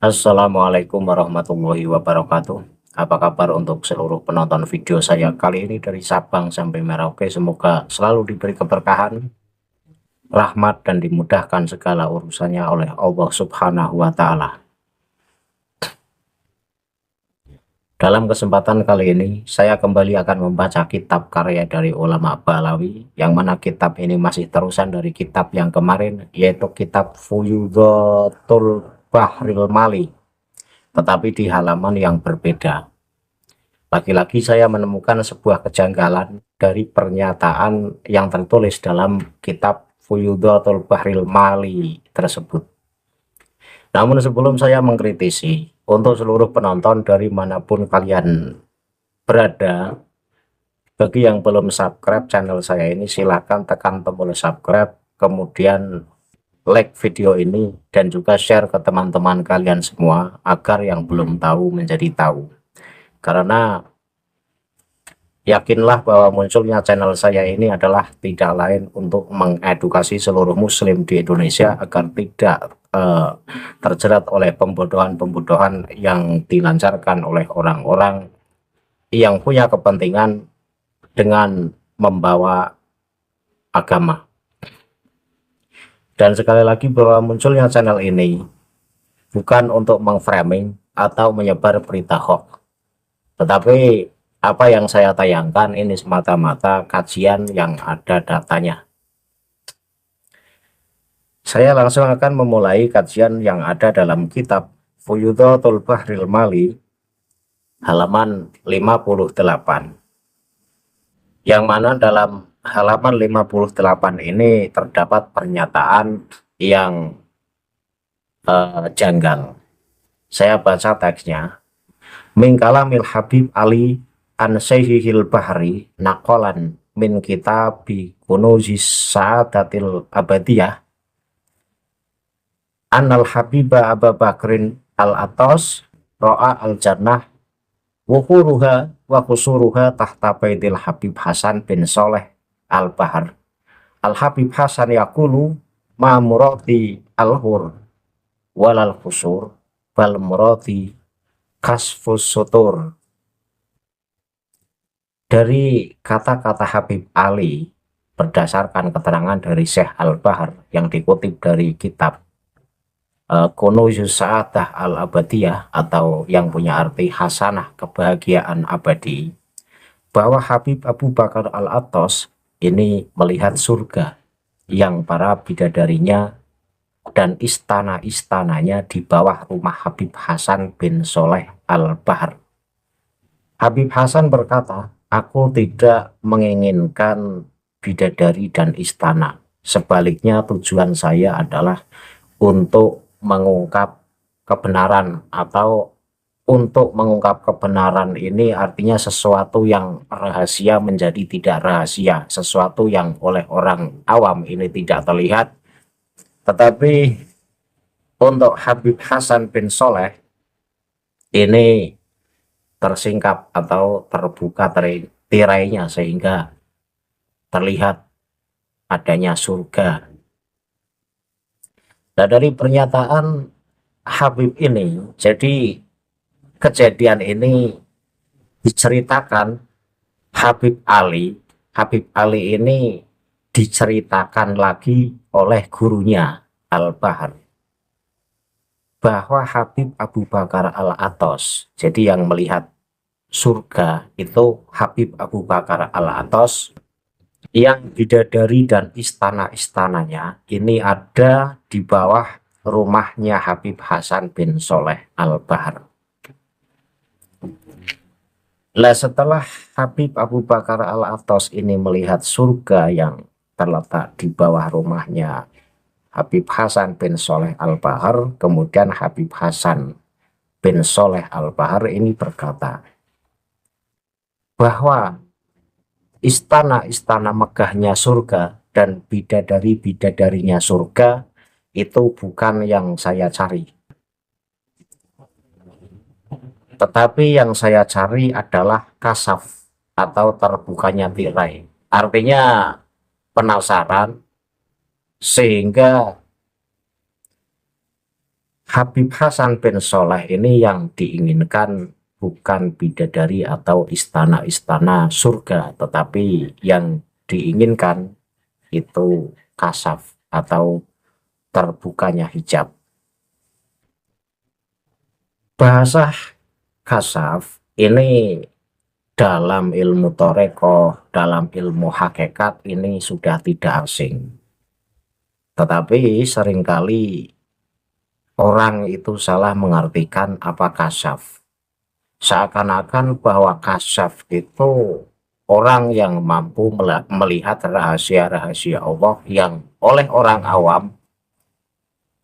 Assalamualaikum warahmatullahi wabarakatuh. Apa kabar untuk seluruh penonton video saya kali ini dari Sabang sampai Merauke? Semoga selalu diberi keberkahan, rahmat, dan dimudahkan segala urusannya oleh Allah Subhanahu wa Ta'ala. Dalam kesempatan kali ini, saya kembali akan membaca kitab karya dari ulama Balawi, yang mana kitab ini masih terusan dari kitab yang kemarin, yaitu kitab Fuyudhatul Bahril Mali, tetapi di halaman yang berbeda. Lagi-lagi saya menemukan sebuah kejanggalan dari pernyataan yang tertulis dalam kitab Fuyudhatul Bahril Mali tersebut. Namun sebelum saya mengkritisi, untuk seluruh penonton dari manapun kalian berada, bagi yang belum subscribe channel saya ini, silahkan tekan tombol subscribe, kemudian like video ini, dan juga share ke teman-teman kalian semua, agar yang belum tahu menjadi tahu. Karena yakinlah bahwa munculnya channel saya ini adalah tidak lain untuk mengedukasi seluruh muslim di Indonesia agar tidak terjerat oleh pembodohan-pembodohan yang dilancarkan oleh orang-orang yang punya kepentingan dengan membawa agama. Dan sekali lagi, bahwa munculnya channel ini bukan untuk mengframing atau menyebar berita hoax, tetapi apa yang saya tayangkan ini semata-mata kajian yang ada datanya. Saya langsung akan memulai kajian yang ada dalam kitab Fuyudhatul Bahril Mali halaman 58, yang mana dalam halaman 58 ini terdapat pernyataan yang janggal. Saya baca teksnya. Min kalamil Habib Ali an Sayyihil Bahri nakolan min kitabi kunuzis sa'adatil abadiyah annal Habiba Abu Bakrin al-Atas ro'a al-jannah wukuruha wa kusuruha tahta baitil Habib Hasan bin Soleh al-Bahar. Al-Habib Hasan yakulu ma murati al-hur walal kusur bal murati kasfus sutur. Dari kata-kata Habib Ali berdasarkan keterangan dari Syekh Al-Bahar yang dikutip dari kitab Kunuzus Sa'adah Al-Abadiyah, atau yang punya arti hasanah kebahagiaan abadi, bahwa Habib Abu Bakar Al-Atas ini melihat surga yang para bidadarinya dan istana-istananya di bawah rumah Habib Hasan bin Soleh Al-Bahar. Habib Hasan berkata, aku tidak menginginkan bidadari dan istana. Sebaliknya tujuan saya adalah untuk mengungkap kebenaran, atau untuk mengungkap kebenaran ini artinya sesuatu yang rahasia menjadi tidak rahasia, sesuatu yang oleh orang awam ini tidak terlihat. Tetapi untuk Habib Hasan bin Soleh ini tersingkap atau terbuka tirainya sehingga terlihat adanya surga. Nah, dari pernyataan Habib ini, jadi kejadian ini diceritakan Habib Ali. Habib Ali ini diceritakan lagi oleh gurunya Al-Bahar, bahwa Habib Abu Bakar Al-Atas, jadi yang melihat surga itu Habib Abu Bakar Al-Atas, yang bidadari dan istana-istananya ini ada di bawah rumahnya Habib Hasan bin Soleh Al-Bahar. Nah, setelah Habib Abu Bakar Al-Atas ini melihat surga yang terletak di bawah rumahnya Habib Hasan bin Soleh Al-Bahar, kemudian Habib Hasan bin Soleh Al-Bahar ini berkata bahwa istana-istana megahnya surga dan bidadari-bidadarinya surga itu bukan yang saya cari. Tetapi yang saya cari adalah kasaf atau terbukanya tirai. Artinya penasaran, sehingga Habib Hasan bin Soleh ini yang diinginkan bukan bidadari atau istana-istana surga, tetapi yang diinginkan itu kasaf atau terbukanya hijab. Bahasa kasaf ini dalam ilmu toreko, dalam ilmu hakikat ini sudah tidak asing. Tetapi seringkali orang itu salah mengartikan apa kasaf. Seakan-akan bahwa kasaf itu orang yang mampu melihat rahasia-rahasia Allah yang oleh orang awam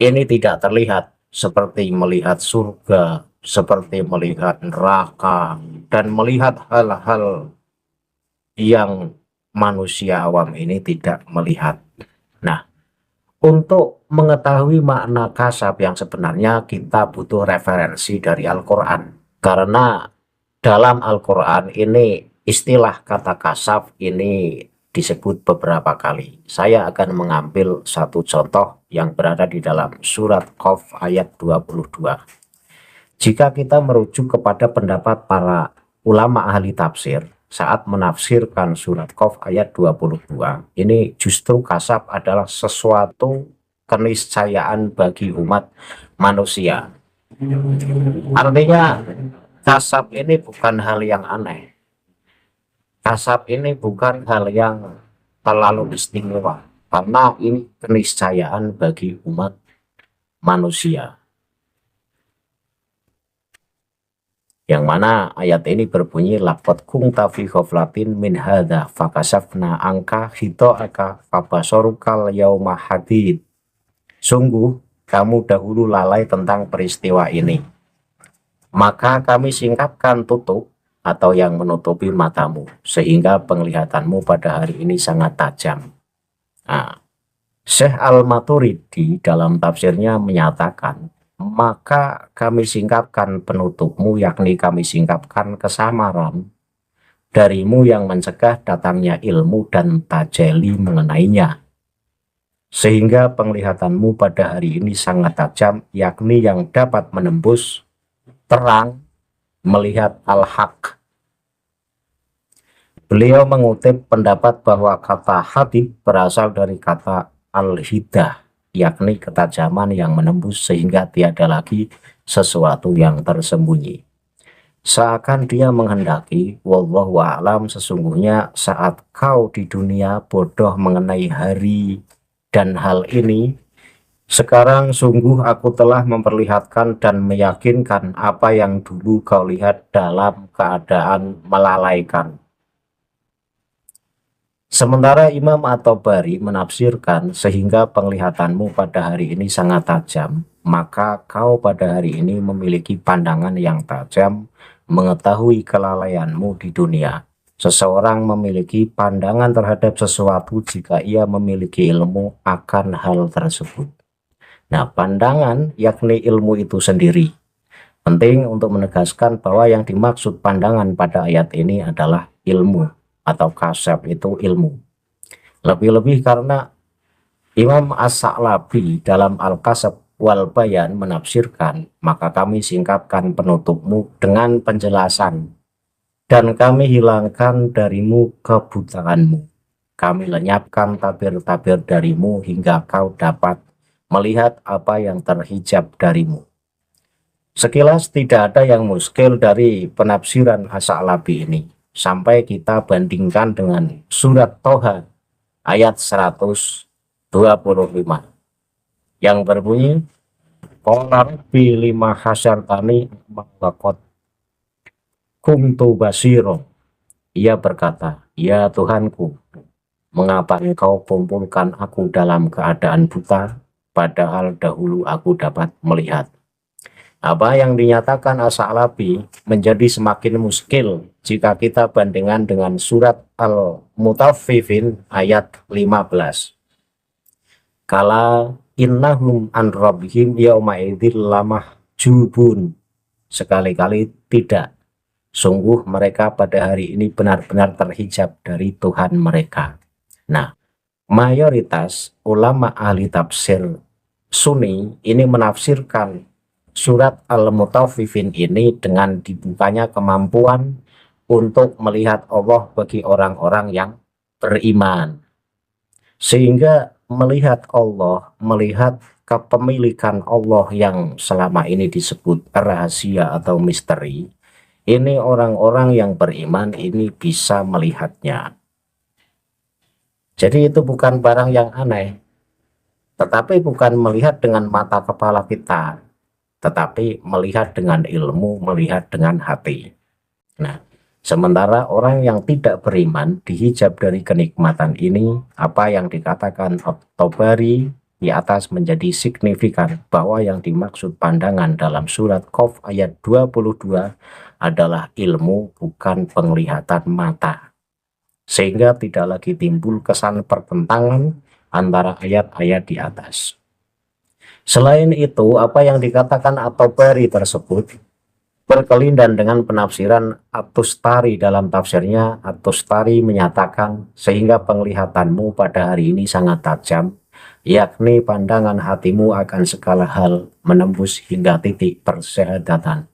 ini tidak terlihat, seperti melihat surga, seperti melihat neraka, dan melihat hal-hal yang manusia awam ini tidak melihat. Nah, untuk mengetahui makna kasab yang sebenarnya kita butuh referensi dari Al-Quran. Karena dalam Al-Quran ini istilah kata kasab ini disebut beberapa kali. Saya akan mengambil satu contoh yang berada di dalam surat Qaf ayat 22. Jika kita merujuk kepada pendapat para ulama ahli tafsir saat menafsirkan surat Qaf ayat 22, ini justru kasab adalah sesuatu keniscayaan bagi umat manusia. Artinya kasab ini bukan hal yang aneh. Kasab ini bukan hal yang terlalu istimewa, karena ini keniscayaan bagi umat manusia. Yang mana ayat ini berbunyi laqad kunta fi ghaflatin min hadza fakashafna angka ghita'aka fabasarukal yauma hadid. Sungguh kamu dahulu lalai tentang peristiwa ini, maka kami singkapkan tutup atau yang menutupi matamu sehingga penglihatanmu pada hari ini sangat tajam. Nah, Syekh Al-Maturidi dalam tafsirnya menyatakan, maka kami singkapkan penutupmu, yakni kami singkapkan kesamaran darimu yang mencegah datangnya ilmu dan tajeli mengenainya, sehingga penglihatanmu pada hari ini sangat tajam, yakni yang dapat menembus terang melihat al-haq. Beliau mengutip pendapat bahwa kata hadid berasal dari kata al-hidah, yakni ketajaman yang menembus sehingga tiada lagi sesuatu yang tersembunyi. Seakan dia menghendaki, wallahu a'lam, sesungguhnya saat kau di dunia bodoh mengenai hari dan hal ini, sekarang sungguh aku telah memperlihatkan dan meyakinkan apa yang dulu kau lihat dalam keadaan melalaikan. Sementara Imam At-Tabari menafsirkan, sehingga penglihatanmu pada hari ini sangat tajam, maka kau pada hari ini memiliki pandangan yang tajam, mengetahui kelalaianmu di dunia. Seseorang memiliki pandangan terhadap sesuatu jika ia memiliki ilmu akan hal tersebut. Nah, pandangan yakni ilmu itu sendiri. Penting untuk menegaskan bahwa yang dimaksud pandangan pada ayat ini adalah ilmu atau kasab, itu ilmu. Lebih-lebih karena Imam As-Sa'labi dalam Al-Kasab wal Bayan menafsirkan, maka kami singkapkan penutupmu dengan penjelasan dan kami hilangkan darimu kebutaanmu. Kami lenyapkan tabir-tabir darimu hingga kau dapat melihat apa yang terhijab darimu. Sekilas tidak ada yang muskil dari penafsiran As-Sa'labi ini, sampai kita bandingkan dengan surat Toha ayat 125 yang berbunyi, qala rabbi lima hasyartani waqad kuntu basiro. Ia berkata, ya Tuhanku, mengapa engkau kumpulkan aku dalam keadaan buta, padahal dahulu aku dapat melihat. Apa yang dinyatakan As-Sa'labi menjadi semakin muskil jika kita bandingkan dengan surat Al-Mutaffifin ayat 15. Kala innahum an rabbihim yauma idzil lamahjubun. Sekali-kali tidak. Sungguh mereka pada hari ini benar-benar terhijab dari Tuhan mereka. Nah, mayoritas ulama ahli tafsir Sunni ini menafsirkan surat Al-Mutaffifin ini dengan dibukanya kemampuan untuk melihat Allah bagi orang-orang yang beriman. Sehingga melihat Allah, melihat kepemilikan Allah yang selama ini disebut rahasia atau misteri, ini orang-orang yang beriman ini bisa melihatnya. Jadi itu bukan barang yang aneh, tetapi bukan melihat dengan mata kepala kita, tetapi melihat dengan ilmu, melihat dengan hati. Nah, sementara orang yang tidak beriman dihijab dari kenikmatan ini, apa yang dikatakan At-Tabari di atas menjadi signifikan bahwa yang dimaksud pandangan dalam surat Qaf ayat 22 adalah ilmu, bukan penglihatan mata. Sehingga tidak lagi timbul kesan pertentangan antara ayat-ayat di atas. Selain itu, apa yang dikatakan At-Tabari tersebut berkelindan dengan penafsiran At-Tustari. Dalam tafsirnya, At-Tustari menyatakan, sehingga penglihatanmu pada hari ini sangat tajam, yakni pandangan hatimu akan segala hal menembus hingga titik persyahadatan.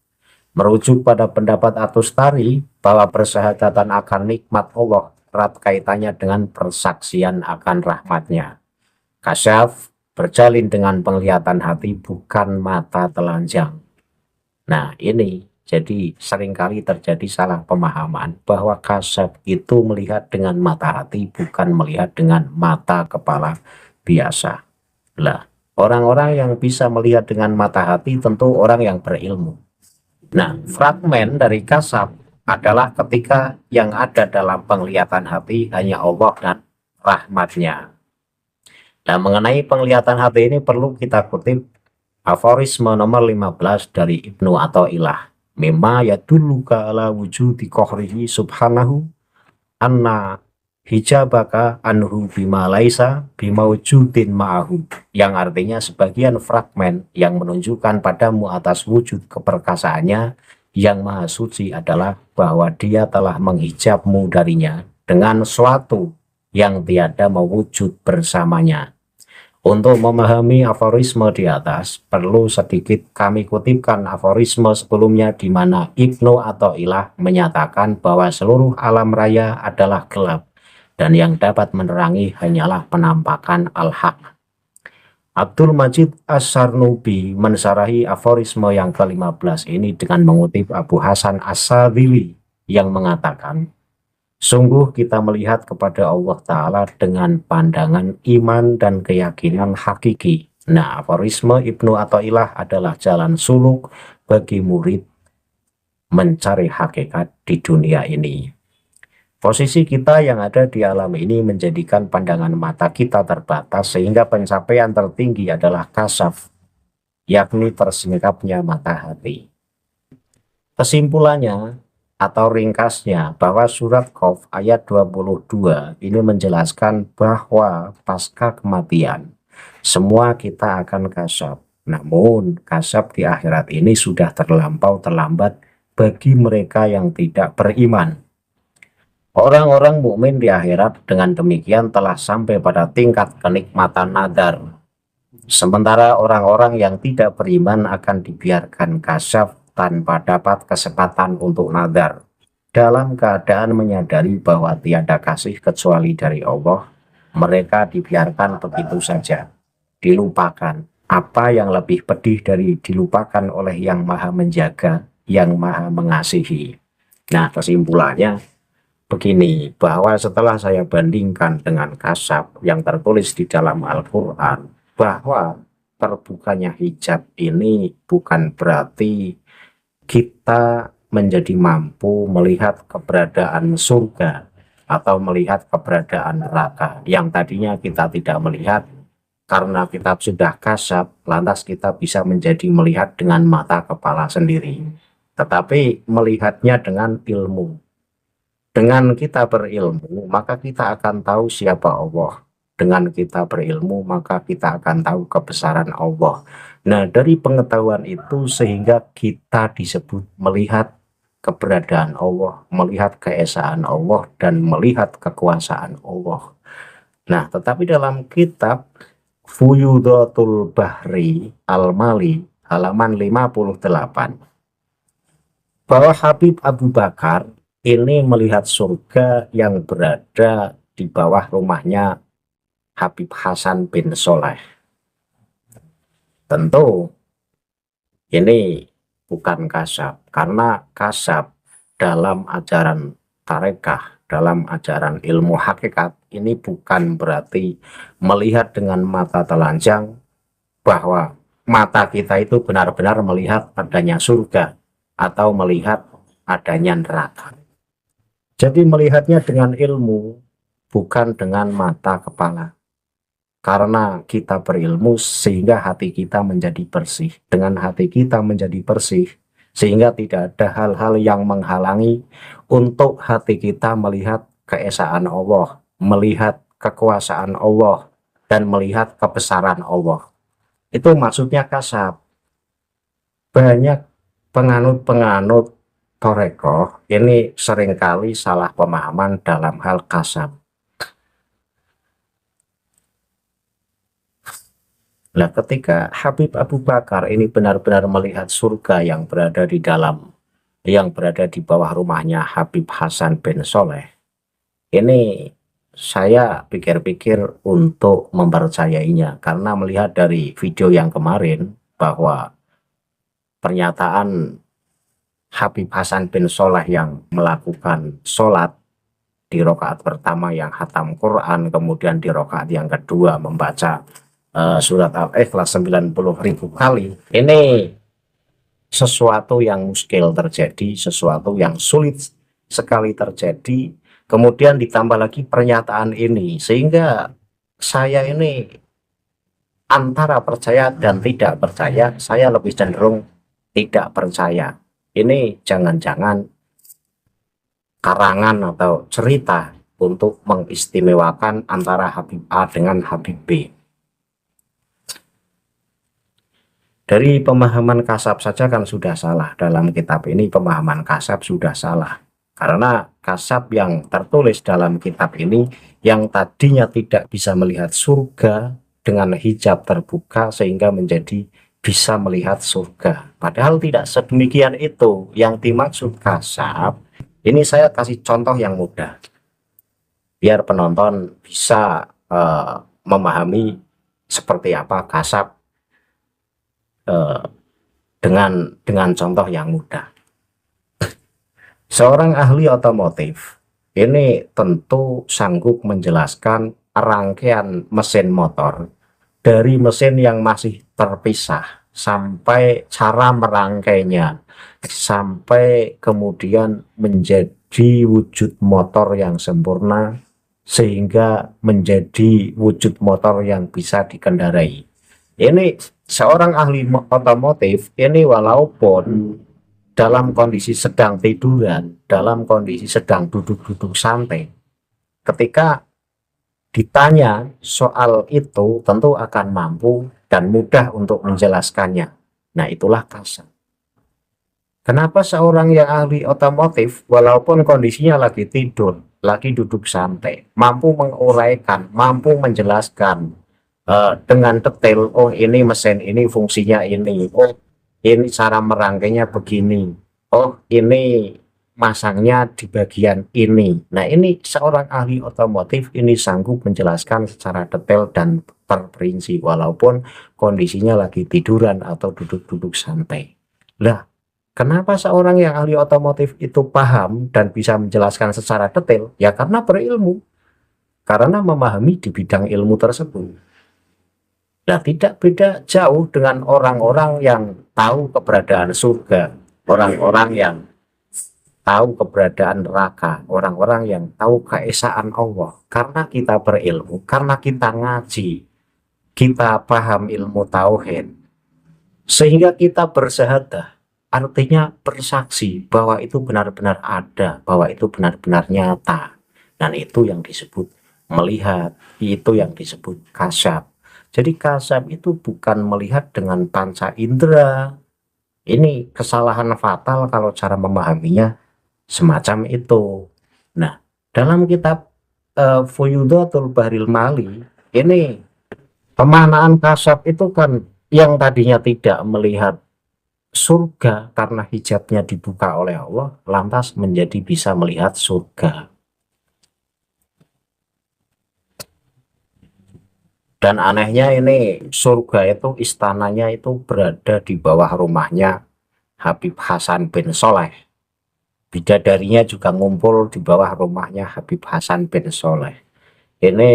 Merujuk pada pendapat At-Tustari bahwa persyahadatan akan nikmat Allah erat kaitannya dengan persaksian akan rahmatnya. Kasyaf berjalin dengan penglihatan hati, bukan mata telanjang. Nah, ini jadi seringkali terjadi salah pemahaman bahwa kasyaf itu melihat dengan mata hati, bukan melihat dengan mata kepala biasa. Lah, orang-orang yang bisa melihat dengan mata hati tentu orang yang berilmu. Nah, fragmen dari kasyaf adalah ketika yang ada dalam penglihatan hati hanya Allah dan rahmatnya. Nah, mengenai penglihatan hati ini perlu kita kutip aforisme nomor 15 dari Ibnu Athaillah. Mimma yadulluka ala wujudi qahrihi subhanahu anna hijabaka anhu bima laisa bimawujudin ma'ahu. Yang artinya sebagian fragmen yang menunjukkan padamu atas wujud keperkasaannya yang maha suci adalah bahwa dia telah menghijabmu darinya dengan suatu yang tiada mewujud bersamanya. Untuk memahami aforisme di atas, perlu sedikit kami kutipkan aforisme sebelumnya di mana Ibnu Athaillah menyatakan bahwa seluruh alam raya adalah gelap dan yang dapat menerangi hanyalah penampakan al-haq. Abdul Majid As-Sarnubi mensarahi aforisme yang ke-15 ini dengan mengutip Abu Hasan As-Sadzili yang mengatakan, sungguh kita melihat kepada Allah Ta'ala dengan pandangan iman dan keyakinan hakiki. Nah, aforisme Ibnu Athaillah adalah jalan suluk bagi murid mencari hakikat di dunia ini. Posisi kita yang ada di alam ini menjadikan pandangan mata kita terbatas, sehingga pencapaian tertinggi adalah kasyaf, yakni tersingkapnya mata hati. Kesimpulannya, atau ringkasnya, bahwa surat Qaf ayat 22 ini menjelaskan bahwa pasca kematian semua kita akan kasyaf. Namun kasyaf di akhirat ini sudah terlambat bagi mereka yang tidak beriman. Orang-orang mukmin di akhirat dengan demikian telah sampai pada tingkat kenikmatan nadar. Sementara orang-orang yang tidak beriman akan dibiarkan kasyaf tanpa dapat kesempatan untuk nadar, dalam keadaan menyadari bahwa tiada kasih kecuali dari Allah. Mereka dibiarkan begitu saja, dilupakan. Apa yang lebih pedih dari dilupakan oleh yang maha menjaga, yang maha mengasihi? Nah, kesimpulannya begini, bahwa setelah saya bandingkan dengan kasyaf yang tertulis di dalam Al-Quran, bahwa terbukanya hijab ini bukan berarti kita menjadi mampu melihat keberadaan surga atau melihat keberadaan neraka yang tadinya kita tidak melihat. Karena kita sudah kasyaf, lantas kita bisa menjadi melihat dengan mata kepala sendiri, tetapi melihatnya dengan ilmu. Dengan kita berilmu, maka kita akan tahu siapa Allah. Dengan kita berilmu, maka kita akan tahu kebesaran Allah. Nah, dari pengetahuan itu sehingga kita disebut melihat keberadaan Allah, melihat keesaan Allah, dan melihat kekuasaan Allah. Nah, tetapi dalam kitab Fuyudatul Bahri Al-Mali halaman 58, bahwa Habib Abu Bakar ini melihat surga yang berada di bawah rumahnya Habib Hasan bin Soleh. Tentu ini bukan kasab, karena kasab dalam ajaran tarekah, dalam ajaran ilmu hakikat, ini bukan berarti melihat dengan mata telanjang bahwa mata kita itu benar-benar melihat adanya surga atau melihat adanya neraka. Jadi melihatnya dengan ilmu, bukan dengan mata kepala. Karena kita berilmu sehingga hati kita menjadi bersih. Dengan hati kita menjadi bersih, sehingga tidak ada hal-hal yang menghalangi untuk hati kita melihat keesaan Allah, melihat kekuasaan Allah, dan melihat kebesaran Allah. Itu maksudnya kasab. Banyak penganut-penganut Torekoh ini seringkali salah pemahaman dalam hal kasab. Nah, ketika Habib Abu Bakar ini benar-benar melihat surga yang berada di bawah rumahnya Habib Hasan bin Soleh, ini saya pikir-pikir untuk mempercayainya, karena melihat dari video yang kemarin bahwa pernyataan Habib Hasan bin Soleh yang melakukan sholat di rakaat pertama yang khatam Quran, kemudian di rakaat yang kedua membaca surat Al-Ikhlas 90.000 kali. Ini sesuatu yang muskil terjadi, sesuatu yang sulit sekali terjadi. Kemudian ditambah lagi pernyataan ini, sehingga saya ini antara percaya dan tidak percaya. Saya lebih cenderung tidak percaya. Ini jangan-jangan karangan atau cerita untuk mengistimewakan antara Habib A dengan Habib B. Dari pemahaman kasab saja kan sudah salah. Dalam kitab ini pemahaman kasab sudah salah. Karena kasab yang tertulis dalam kitab ini, yang tadinya tidak bisa melihat surga dengan hijab terbuka sehingga menjadi bisa melihat surga. Padahal tidak sedemikian itu yang dimaksud kasab. Ini saya kasih contoh yang mudah, biar penonton bisa memahami seperti apa kasab dengan contoh yang mudah. Seorang ahli otomotif ini tentu sanggup menjelaskan rangkaian mesin motor dari mesin yang masih terpisah sampai cara merangkainya, sampai kemudian menjadi wujud motor yang sempurna sehingga menjadi wujud motor yang bisa dikendarai. Ini seorang ahli otomotif ini walaupun dalam kondisi sedang tiduran, dalam kondisi sedang duduk-duduk santai, ketika ditanya soal itu tentu akan mampu dan mudah untuk menjelaskannya. Nah, itulah kasab. Kenapa seorang yang ahli otomotif walaupun kondisinya lagi tidur, lagi duduk santai, mampu menguraikan, mampu menjelaskan dengan detail, oh ini mesin ini fungsinya ini, oh ini cara merangkainya begini, oh ini masangnya di bagian ini. Nah, ini seorang ahli otomotif ini sanggup menjelaskan secara detail dan terperinci walaupun kondisinya lagi tiduran atau duduk-duduk santai. Lah, kenapa seorang yang ahli otomotif itu paham dan bisa menjelaskan secara detail? Ya karena berilmu, karena memahami di bidang ilmu tersebut. Nah, tidak beda jauh dengan orang-orang yang tahu keberadaan surga, orang-orang yang tahu keberadaan neraka, orang-orang yang tahu keesaan Allah. Karena kita berilmu, karena kita ngaji, kita paham ilmu tauhid, sehingga kita bersyahadah, artinya bersaksi bahwa itu benar-benar ada, bahwa itu benar-benar nyata. Dan itu yang disebut melihat, itu yang disebut kasab. Jadi kasab itu bukan melihat dengan panca indera. Ini kesalahan fatal kalau cara memahaminya semacam itu. Nah, dalam kitab Fuyudatul Bahril Mali, ini pemaknaan kasab itu kan yang tadinya tidak melihat surga karena hijabnya dibuka oleh Allah, lantas menjadi bisa melihat surga. Dan anehnya ini, surga itu istananya itu berada di bawah rumahnya Habib Hasan bin Soleh. Bidadarinya juga ngumpul di bawah rumahnya Habib Hasan bin Soleh. Ini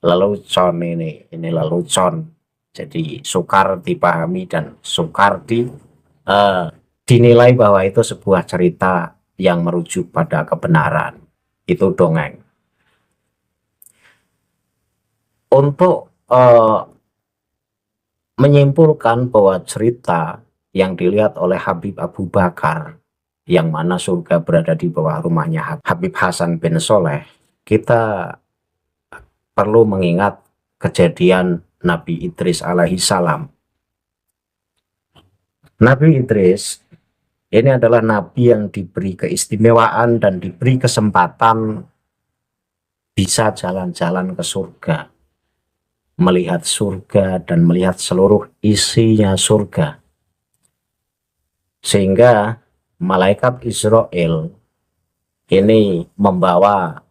lelucon, ini lelucon. Jadi sukar dipahami dan sukar eh, dinilai bahwa itu sebuah cerita yang merujuk pada kebenaran. Itu dongeng. Untuk menyimpulkan bahwa cerita yang dilihat oleh Habib Abu Bakar, yang mana surga berada di bawah rumahnya Habib Hasan bin Soleh, kita perlu mengingat kejadian Nabi Idris alaihi salam. Nabi Idris ini adalah nabi yang diberi keistimewaan dan diberi kesempatan bisa jalan-jalan ke surga, melihat surga dan melihat seluruh isinya surga. Sehingga malaikat Israel ini membawa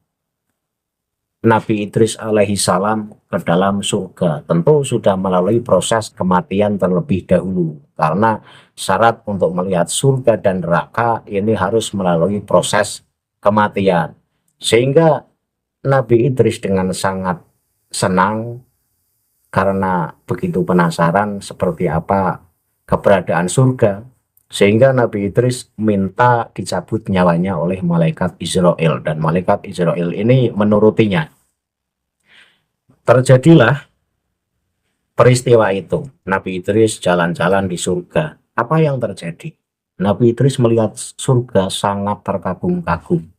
Nabi Idris alaihi salam ke dalam surga. Tentu sudah melalui proses kematian terlebih dahulu. Karena syarat untuk melihat surga dan neraka ini harus melalui proses kematian. Sehingga Nabi Idris dengan sangat senang karena begitu penasaran seperti apa keberadaan surga. Sehingga Nabi Idris minta dicabut nyawanya oleh malaikat Israel. Dan malaikat Israel ini menurutinya. Terjadilah peristiwa itu. Nabi Idris jalan-jalan di surga. Apa yang terjadi? Nabi Idris melihat surga sangat terkagum-kagum.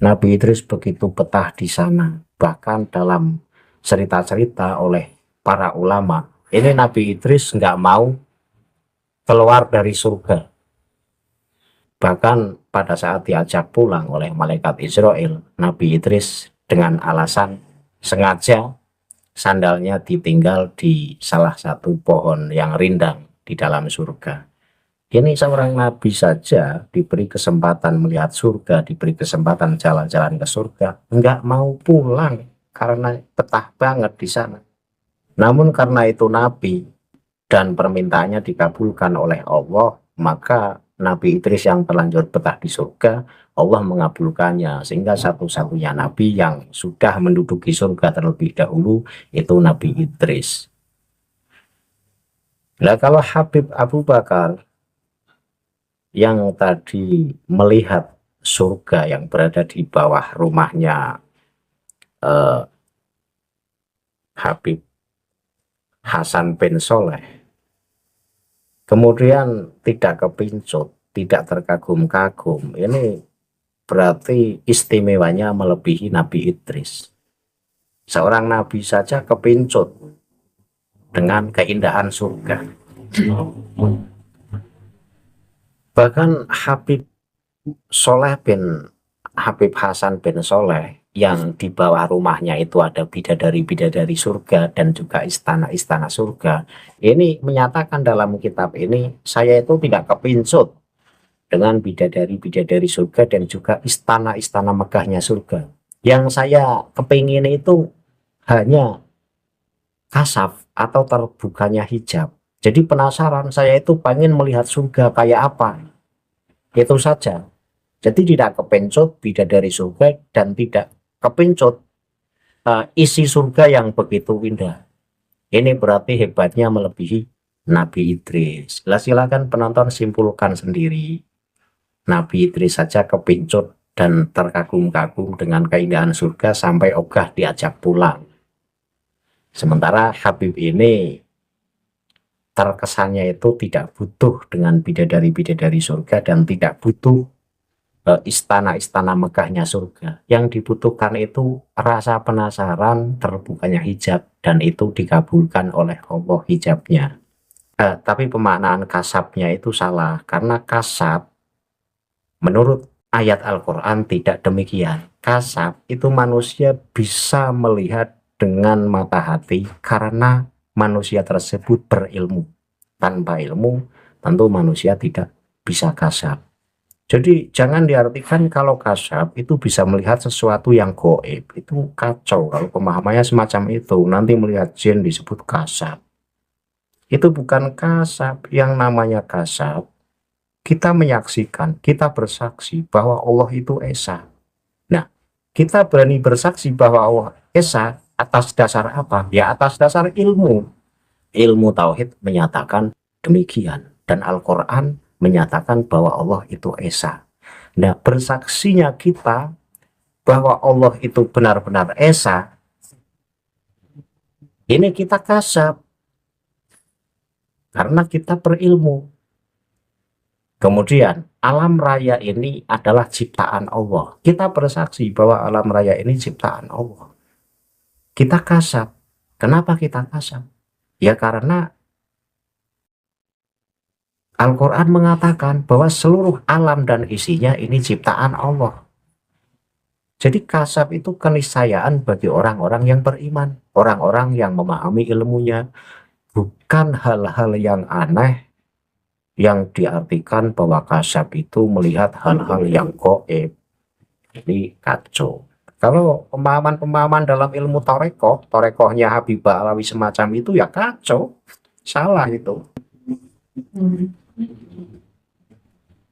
Nabi Idris begitu betah di sana. Bahkan dalam cerita-cerita oleh para ulama, ini Nabi Idris nggak mau keluar dari surga. Bahkan pada saat diajak pulang oleh malaikat Israel, Nabi Idris dengan alasan sengaja sandalnya ditinggal di salah satu pohon yang rindang di dalam surga. Ini seorang nabi saja diberi kesempatan melihat surga, diberi kesempatan jalan-jalan ke surga, nggak mau pulang karena betah banget di sana. Namun karena itu nabi dan permintaannya dikabulkan oleh Allah, maka Nabi Idris yang terlanjur betah di surga, Allah mengabulkannya, sehingga satu-satunya nabi yang sudah menduduki surga terlebih dahulu itu Nabi Idris. Nah, kalau Habib Abu Bakar yang tadi melihat surga yang berada di bawah rumahnya eh, Habib Hasan bin Soleh, kemudian tidak kepincut, tidak terkagum-kagum, ini berarti istimewanya melebihi Nabi Idris. Seorang nabi saja kepincut dengan keindahan surga. Bahkan Habib Hasan bin Soleh yang di bawah rumahnya itu ada bidadari-bidadari surga dan juga istana-istana surga. Ini menyatakan dalam kitab ini, saya itu tidak kepincut dengan bidadari-bidadari surga dan juga istana-istana megahnya surga. Yang saya kepingin itu hanya kasaf atau terbukanya hijab. Jadi penasaran, saya itu pengen melihat surga kayak apa. Itu saja. Jadi tidak kepencut bidadari surga dan tidak kepencut isi surga yang begitu indah. Ini berarti hebatnya melebihi Nabi Idris. Lah silakan penonton simpulkan sendiri. Nabi Idris saja kepincut dan terkagum-kagum dengan keindahan surga sampai ogah diajak pulang. Sementara Habib ini terkesannya itu tidak butuh dengan bidadari-bidadari surga dan tidak butuh istana-istana megahnya surga. Yang dibutuhkan itu rasa penasaran terbukanya hijab, dan itu dikabulkan oleh Allah hijabnya. Tapi pemaknaan kasabnya itu salah, karena kasab menurut ayat Al-Quran tidak demikian. Kasab itu manusia bisa melihat dengan mata hati karena manusia tersebut berilmu. Tanpa ilmu tentu manusia tidak bisa kasab. Jadi jangan diartikan kalau kasab itu bisa melihat sesuatu yang goib. Itu kacau kalau pemahamannya semacam itu. Nanti melihat jin disebut kasab. Itu bukan kasab. Yang namanya kasab, kita menyaksikan, kita bersaksi bahwa Allah itu Esa. Nah, kita berani bersaksi bahwa Allah Esa atas dasar apa? Ya atas dasar ilmu. Ilmu tauhid menyatakan demikian. Dan Al-Quran menyatakan bahwa Allah itu Esa. Nah, bersaksinya kita bahwa Allah itu benar-benar Esa, ini kita kasab karena kita berilmu. Kemudian alam raya ini adalah ciptaan Allah. Kita bersaksi bahwa alam raya ini ciptaan Allah. Kita kasab. Kenapa kita kasab? Ya karena Al-Quran mengatakan bahwa seluruh alam dan isinya ini ciptaan Allah. Jadi kasab itu keniscayaan bagi orang-orang yang beriman, orang-orang yang memahami ilmunya, bukan hal-hal yang aneh yang diartikan bahwa kasab itu melihat hal-hal yang goib. Ini kacau. Kalau pemahaman-pemahaman dalam ilmu torekohnya Habibah Alawi semacam itu ya kacau, salah itu.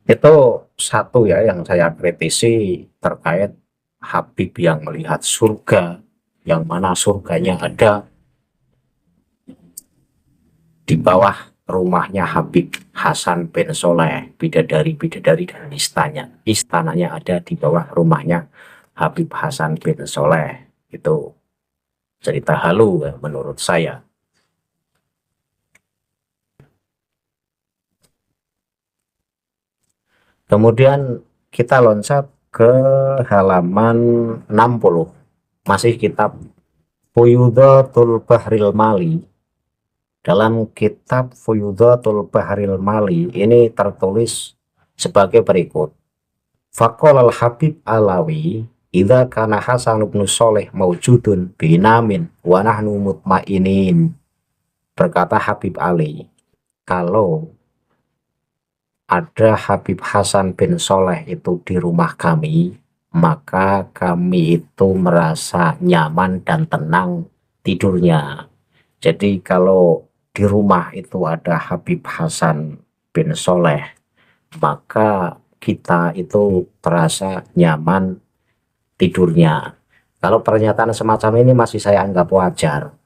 Itu satu ya yang saya kritisi terkait Habib yang melihat surga, yang mana surganya ada di bawah rumahnya Habib Hasan bin Soleh, bidadari-bidadari dan istananya ada di bawah rumahnya Habib Hasan bin Soleh. Itu cerita halu ya, menurut saya. Kemudian kita loncat ke halaman 60, masih kitab Fuyudatul Bahril Mali. Dalam kitab Fuyudatul Bahril Mali ini tertulis sebagai berikut. Faqala al-Habib Alawi idza kana Hasan bin Sholeh maujudun binamin wa nahnu mutmainin. Berkata Habib Ali, kalau ada Habib Hasan bin Sholeh itu di rumah kami, maka kami itu merasa nyaman dan tenang tidurnya. Jadi kalau di rumah itu ada Habib Hasan bin Sholeh, maka kita itu terasa nyaman tidurnya. Kalau pernyataan semacam ini masih saya anggap wajar,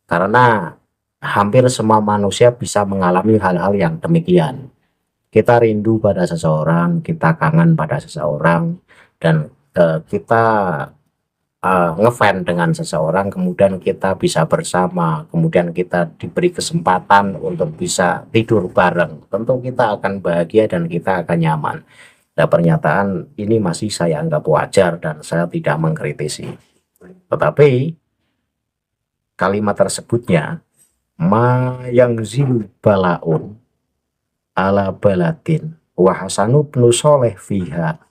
karena hampir semua manusia bisa mengalami hal-hal yang demikian. Kita rindu pada seseorang, kita kangen pada seseorang, dan kita ngefan dengan seseorang, kemudian kita bisa bersama, kemudian kita diberi kesempatan untuk bisa tidur bareng, tentu kita akan bahagia dan kita akan nyaman. Nah, pernyataan ini masih saya anggap wajar dan saya tidak mengkritisi. Tetapi kalimat tersebutnya, ma yang zilu balaun ala baladin wa Hasanu bin Sholeh fiha,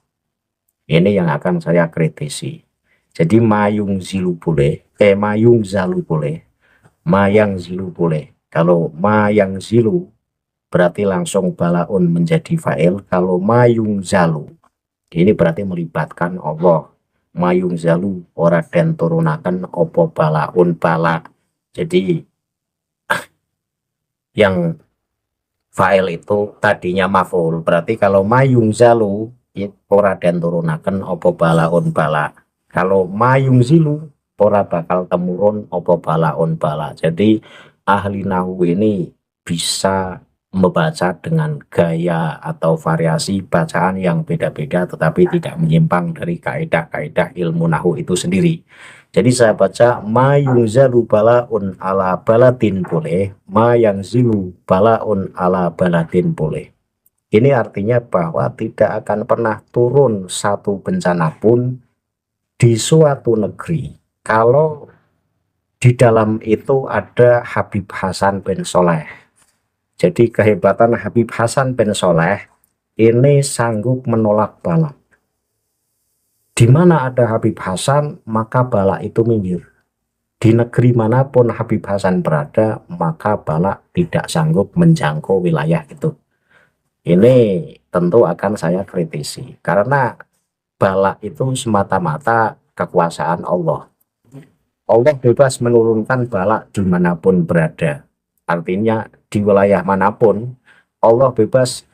ini yang akan saya kritisi. Jadi mayung zilu boleh, mayung zalu boleh, mayang zilu boleh. Kalau mayang zilu berarti langsung balaun menjadi fa'il. Kalau mayung zalu ini berarti melibatkan Allah. Mayung zalu ora den turunaken opo balaun bala. Jadi yang fa'il itu tadinya maf'ul, berarti kalau mayung zalu ora den turunaken opo balaun bala. Kalau mayung zilu ora bakal temurun opo balaun bala. Jadi ahli nahwu ini bisa membaca dengan gaya atau variasi bacaan yang beda-beda, tetapi tidak menyimpang dari kaidah-kaidah ilmu nahwu itu sendiri. Jadi saya baca ma yunzalu balaun ala baladin boleh, ma yang zilu balaun ala baladin boleh. Ini artinya bahwa tidak akan pernah turun satu bencana pun di suatu negeri kalau di dalam itu ada Habib Hasan bin Sholeh. Jadi kehebatan Habib Hasan bin Sholeh ini sanggup menolak bala. Di mana ada Habib Hasan, maka bala itu minggir. di negeri manapun Habib Hasan berada, maka bala tidak sanggup menjangkau wilayah itu. Ini tentu akan saya kritisi, karena bala itu semata-mata kekuasaan Allah. Allah bebas menurunkan bala dimanapun berada. Artinya di wilayah manapun Allah bebas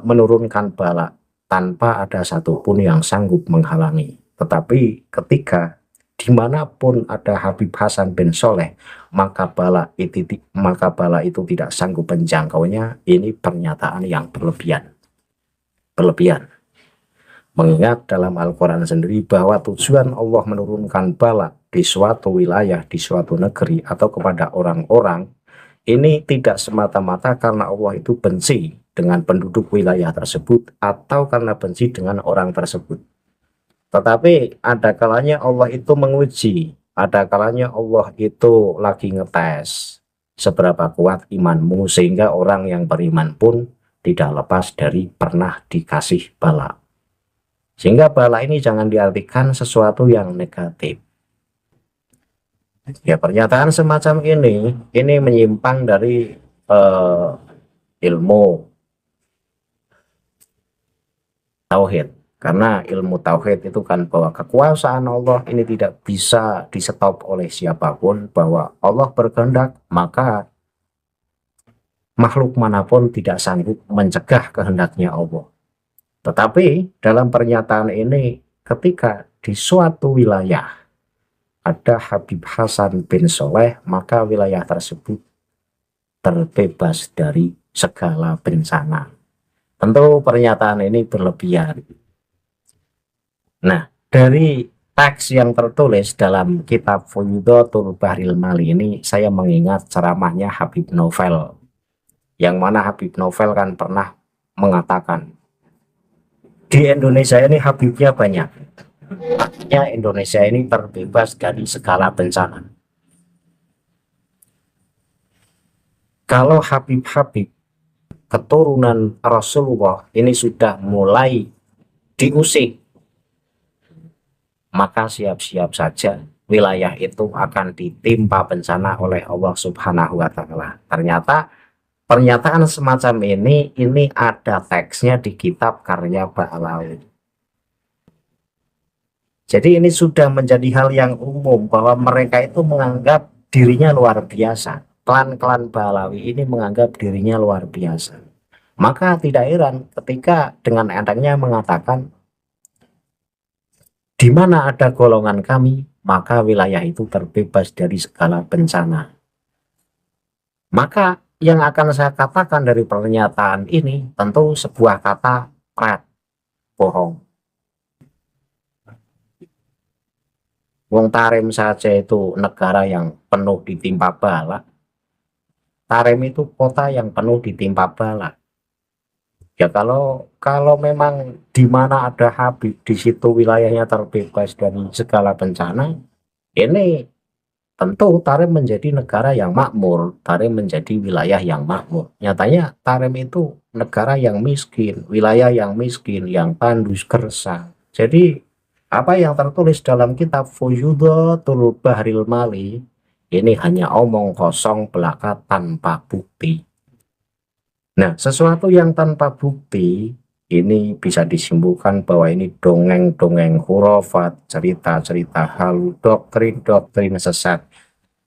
menurunkan bala tanpa ada satupun yang sanggup menghalangi. Tetapi ketika dimanapun ada Habib Hasan bin Soleh, maka bala itu tidak sanggup menjangkaunya. Ini pernyataan yang berlebihan. Mengingat dalam Al-Quran sendiri bahwa tujuan Allah menurunkan bala di suatu wilayah, di suatu negeri, atau kepada orang-orang, ini tidak semata-mata karena Allah itu benci dengan penduduk wilayah tersebut, atau karena benci dengan orang tersebut. Tetapi ada kalanya Allah itu menguji, ada kalanya Allah itu lagi ngetes seberapa kuat imanmu, sehingga orang yang beriman pun tidak lepas dari pernah dikasih bala. Sehingga bala ini jangan diartikan sesuatu yang negatif. Ya, pernyataan semacam ini menyimpang dari ilmu tauhid. Karena ilmu tauhid itu kan bahwa kekuasaan Allah ini tidak bisa di-stop oleh siapapun, bahwa Allah berkehendak, maka makhluk manapun tidak sanggup mencegah kehendaknya Allah. Tetapi dalam pernyataan ini, ketika di suatu wilayah ada Habib Hasan bin Soleh, maka wilayah tersebut terbebas dari segala bencana. Tentu pernyataan ini berlebihan. Nah, dari teks yang tertulis dalam kitab Fuyudhatul Bahril Mali ini, saya mengingat ceramahnya Habib Novel, yang mana Habib Novel kan pernah mengatakan, di Indonesia ini Habibnya banyak. Artinya Indonesia ini terbebas dari segala bencana. Kalau Habib-Habib keturunan Rasulullah ini sudah mulai diusik, maka siap-siap saja wilayah itu akan ditimpa bencana oleh Allah Subhanahu wa Ta'ala. Ternyata pernyataan semacam ini ada teksnya di kitab karya Ba'alawi. Jadi ini sudah menjadi hal yang umum bahwa mereka itu menganggap dirinya luar biasa. Klan-klan Ba'alawi ini menganggap dirinya luar biasa. Maka tidak heran ketika dengan entengnya mengatakan, di mana ada golongan kami, maka wilayah itu terbebas dari segala bencana. Maka yang akan saya katakan dari pernyataan ini tentu sebuah kata pret, bohong. Wong Tarim saja itu negara yang penuh ditimpa bala. Tarim itu kota yang penuh ditimpa bala. Ya kalau memang di mana ada Habib, di situ wilayahnya terbebas dari segala bencana, ini tentu Tarim menjadi negara yang makmur, Tarim menjadi wilayah yang makmur. Nyatanya Tarim itu negara yang miskin, wilayah yang miskin, yang tandus kersa. Jadi apa yang tertulis dalam kitab Fuyudhatul Bahril Mali ini hanya omong kosong belaka tanpa bukti. Nah, sesuatu yang tanpa bukti ini bisa disimpulkan bahwa ini dongeng-dongeng khurafat, cerita-cerita halu, doktrin-doktrin sesat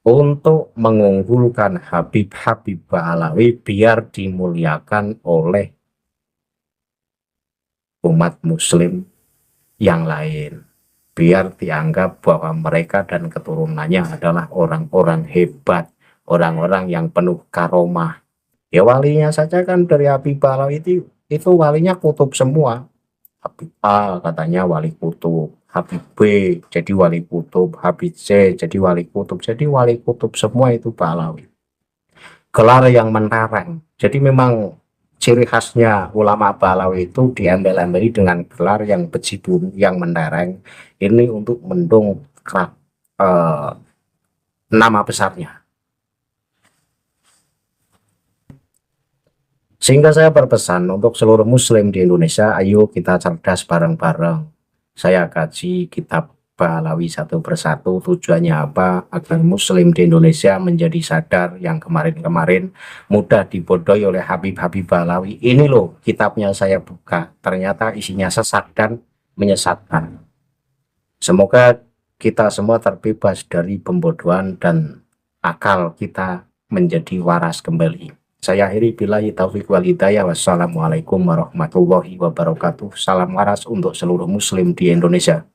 untuk mengunggulkan Habib-Habib Ba'alawi biar dimuliakan oleh umat muslim yang lain, biar dianggap bahwa mereka dan keturunannya adalah orang-orang hebat, orang-orang yang penuh karomah. Ya walinya saja kan dari Habib Ba'alawi itu walinya kutub semua. Habib A katanya wali kutub, Habib B jadi wali kutub, Habib C jadi wali kutub, jadi wali kutub semua itu Ba'alawi. Gelar yang mentereng. Jadi memang ciri khasnya ulama Ba'alawi itu diambil-ambil dengan gelar yang bejibun, yang mentereng. Ini untuk mendongkrak nama besarnya. Sehingga saya berpesan untuk seluruh muslim di Indonesia, ayo kita cerdas bareng-bareng. Saya kaji kitab Balawi satu persatu. Tujuannya apa? Agar muslim di Indonesia menjadi sadar yang kemarin-kemarin mudah dibodohi oleh Habib-Habib Balawi. Ini loh kitabnya saya buka, ternyata isinya sesat dan menyesatkan. Semoga kita semua terbebas dari pembodohan dan akal kita menjadi waras kembali. Saya akhiri billahi taufiq wal hidayah. Wassalamualaikum warahmatullahi wabarakatuh. Salam waras untuk seluruh muslim di Indonesia.